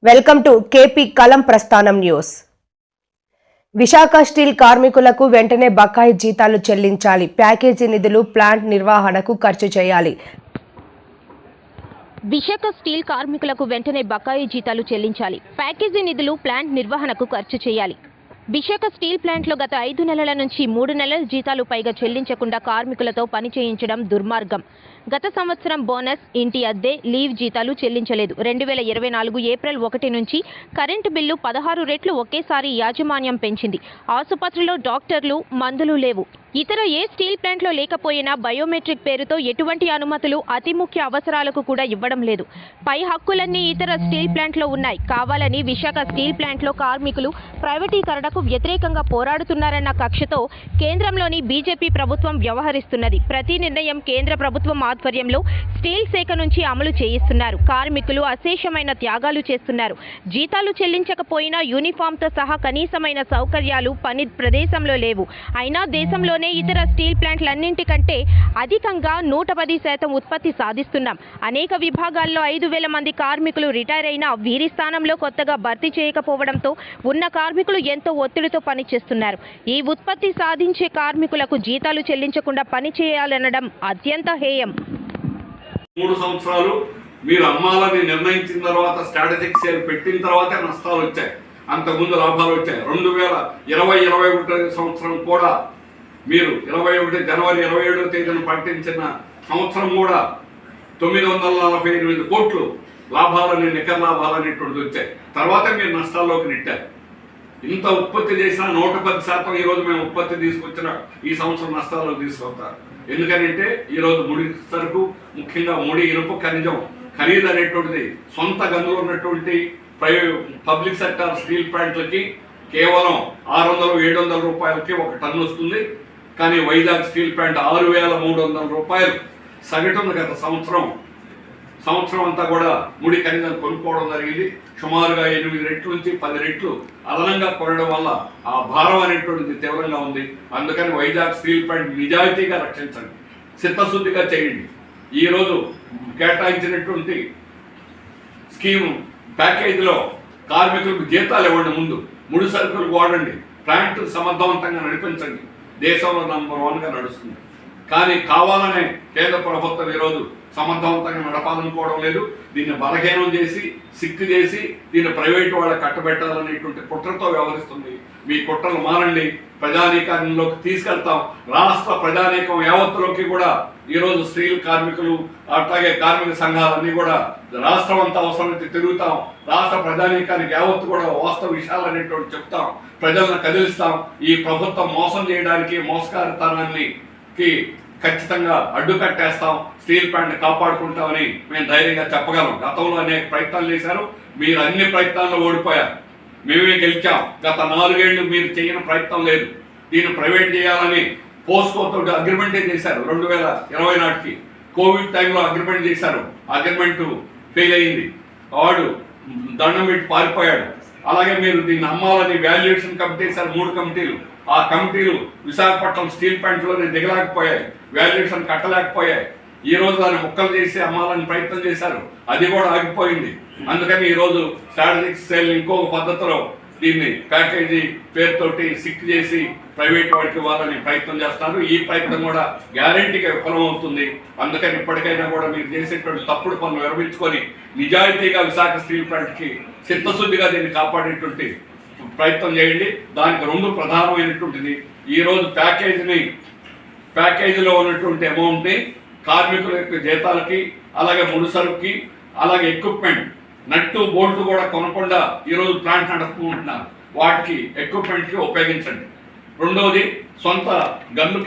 Welcome to KP కలం ప్రస్థానం news. Visakha steel కార్మికులకు వెంటనే బకాయి జీతాలు చెల్లించాలి. ప్యాకేజీ నిధులు ప్లాంట్ నిర్వహణకు ఖర్చు చేయాలి. విశాఖ స్టీల్ కార్మికులకు వెంటనే బకాయి జీతాలు చెల్లించాలి. ప్యాకేజీ నిధులు ప్లాంట్ నిర్వహణకు ఖర్చు చేయాలి. విశాఖ స్టీల్ ప్లాంట్లో గత 5 నెలల నుంచి 3 నెలల జీతాలు పైగా చెల్లించకుండా కార్మికులతో పని చేయించడం దుర్మార్గం. గత సంవత్సరం బోనస్, ఇంటి అద్దె, లీవ్ జీతాలు చెల్లించలేదు. 2024 ఏప్రిల్ 1 నుంచి కరెంటు బిల్లు 16 రెట్లు ఒకేసారి యాజమాన్యం పెంచింది. ఆసుపత్రిలో డాక్టర్లు, మందులు లేవు. ఇతర ఏ స్టీల్ ప్లాంట్లో లేకపోయినా బయోమెట్రిక్ పేరుతో ఎటువంటి అనుమతులు అతి ముఖ్య అవసరాలకు కూడా ఇవ్వడం లేదు. పై హక్కులన్నీ ఇతర స్టీల్ ప్లాంట్లో ఉన్నాయి. కావాలని విశాఖ స్టీల్ ప్లాంట్లో కార్మికులు ప్రైవేటీకరణకు వ్యతిరేకంగా పోరాడుతున్నారన్న కక్షతో కేంద్రంలోని బీజేపీ ప్రభుత్వం వ్యవహరిస్తున్నది. ప్రతి నిర్ణయం కేంద్ర ప్రభుత్వం ఆధ్వర్యంలో స్టీల్ శాఖ నుంచి అమలు చేయిస్తున్నారు. కార్మికులు అశేషమైన త్యాగాలు చేస్తున్నారు. జీతాలు చెల్లించకపోయినా యూనిఫామ్తో సహా కనీసమైన సౌకర్యాలు పని ప్రదేశంలో లేవు. అయినా దేశంలోనే ఇతర స్టీల్ ప్లాంట్లన్నింటికంటే అధికంగా 110% ఉత్పత్తి సాధిస్తున్నాం. అనేక విభాగాల్లో 5,000 మంది కార్మికులు రిటైర్ అయినా వీరి స్థానంలో కొత్తగా భర్తీ చేయకపోవడంతో ఉన్న కార్మికులు ఎంతో ఒత్తిడితో పనిచేస్తున్నారు. ఈ ఉత్పత్తి సాధించే కార్మికులకు జీతాలు చెల్లించకుండా పని చేయాలనడం అత్యంత హేయం. 3 సంవత్సరాలు మీరు అమ్మాలని నిర్ణయించిన తర్వాత స్ట్రాటజిక్ సేల్ పెట్టిన తర్వాతే నష్టాలు వచ్చాయి. అంతకుముందు లాభాలు వచ్చాయి. 2020-21 సంవత్సరం కూడా మీరు జనవరి 27వ తేదీన ప్రకటించిన సంవత్సరం కూడా 948 కోట్లు లాభాలని, నికర లాభాలనేటువంటిది వచ్చాయి. తర్వాత మీరు నష్టాల్లోకి నెట్టారు. ఇంత ఉత్పత్తి చేసిన 110% ఈరోజు మేము ఉత్పత్తి తీసుకొచ్చిన ఈ సంవత్సరం నష్టాల్లోకి తీసుకొస్తారు. ఎందుకంటే ఈరోజు ముడి సరుకు, ముఖ్యంగా ముడి ఇనుప ఖనిజం ఖరీదు అనేటువంటిది సొంత గనులు ఉన్నటువంటి పబ్లిక్ సెక్టార్ స్టీల్ ప్లాంట్లకి కేవలం 600-700 రూపాయలకి ఒక టన్ను వస్తుంది. కానీ వైజాగ్ స్టీల్ ప్లాంట్ 6,300 రూపాయలు సగటున గత సంవత్సరం అంతా కూడా ముడి ఖనిజం కొనుక్కోవడం జరిగింది. సుమారుగా 8 రెట్ల నుంచి 10 రెట్లు అదనంగా కొనడం వల్ల ఆ భారం అనేటువంటిది తీవ్రంగా ఉంది. అందుకని వైజాగ్ స్టీల్ ప్లాంట్ నిజాయితీగా రక్షించండి, చిత్తశుద్ధిగా చేయండి. ఈరోజు కేటాయించినటువంటి స్కీము ప్యాకేజీలో కార్మికులకు జీతాలు ఇవ్వండి, ముందు ముడి సరుకులు వాడండి, ప్లాంట్ సమర్థవంతంగా నడిపించండి. దేశంలో నంబర్ 1గా నడుస్తుంది. కానీ కావాలనే కేంద్ర ప్రభుత్వం ఈరోజు సమర్థవంతంగా నడపాలనుకోవడం లేదు. దీన్ని బలహీనం చేసి, సిక్కు చేసి దీన్ని ప్రైవేటు వాళ్ళకి కట్టబెట్టాలనేటువంటి కుట్రతో వ్యవహరిస్తుంది. మీ కుట్రలు మారండి, ప్రజానీకంలోకి తీసుకెళ్తాం. రాష్ట్ర ప్రజానీకం యావత్తులోకి కూడా ఈరోజు స్టీల్ కార్మికులు అట్లాగే కార్మిక సంఘాలన్నీ కూడా రాష్ట్రం అంతా అవసరమైతే తిరుగుతాం. రాష్ట్ర ప్రజానీకానికి యావత్తు కూడా వాస్తవ విషయాలు అనేటువంటి చెప్తాం, ప్రజలను కదిలిస్తాం. ఈ ప్రభుత్వం మోసం చేయడానికి, మోసకారితనానికి ఖచ్చితంగా అడ్డుకట్టేస్తాం. స్టీల్ ప్లాంట్ కాపాడుకుంటామని మేము ధైర్యంగా చెప్పగలం. గతంలో అనేక ప్రయత్నాలు చేశారు, మీరు అన్ని ప్రయత్నాల్లో ఓడిపోయారు. మేమే గెలిచాం. గత 4 ఏళ్ళు మీరు చేయని ప్రయత్నం లేదు. దీన్ని ప్రైవేట్ చేయాలని పోస్కోతో అగ్రిమెంటే చేశారు. 2020 నాటికి కోవిడ్ టైంలో అగ్రిమెంట్ చేశారు. అగ్రిమెంట్ ఫెయిల్ అయింది. వాడు దండం పెట్టి పారిపోయాడు. అలాగే మీరు దీన్ని అమ్మాలని వాల్యుయేషన్ కమిటీ వేశారు, 3 కమిటీలు. ఆ కమిటీలు విశాఖపట్నం స్టీల్ ప్లాంట్లోనే దిగలేకపోయాయి, వాల్యుయేషన్ కట్టలేకపోయాయి. ఈ రోజు దాన్ని ముక్కలు చేసి అమ్మాలని ప్రయత్నం చేశారు, అది కూడా ఆగిపోయింది. అందుకని ఈరోజు స్ట్రాటజిక్ సేల్ ఇంకొక పద్ధతిలో దీన్ని ప్యాకేజీ పేరుతోటి సిక్ చేసి ప్రైవేట్ వాడికి ఇవ్వాలని ప్రయత్నం చేస్తున్నారు. ఈ ప్రయత్నం కూడా గ్యారెంటీగా విఫలం అవుతుంది. అందుకని ఇప్పటికైనా కూడా మీరు చేసేటువంటి తప్పుడు పనులు విరమించుకొని నిజాయితీగా విశాఖ స్టీల్ ప్లాంట్కి చిత్తశుద్ధిగా దీన్ని కాపాడేటువంటి ప్రయత్నం చేయండి. దానికి 2 ప్రధానమైనటువంటిది. ఈరోజు ప్యాకేజీలో ఉన్నటువంటి అమౌంట్ని కార్మికుల యొక్క జీతాలకి, అలాగే ముడి సరుకుకి, అలాగే ఎక్విప్మెంట్, నట్టు బోల్ట్ కూడా కొనకుండా ఈరోజు ప్లాంట్ నడుపుకుంటున్నారు. వాటికి ఎక్విప్మెంట్కి ఉపయోగించండి. 2వది సొంత గన్ను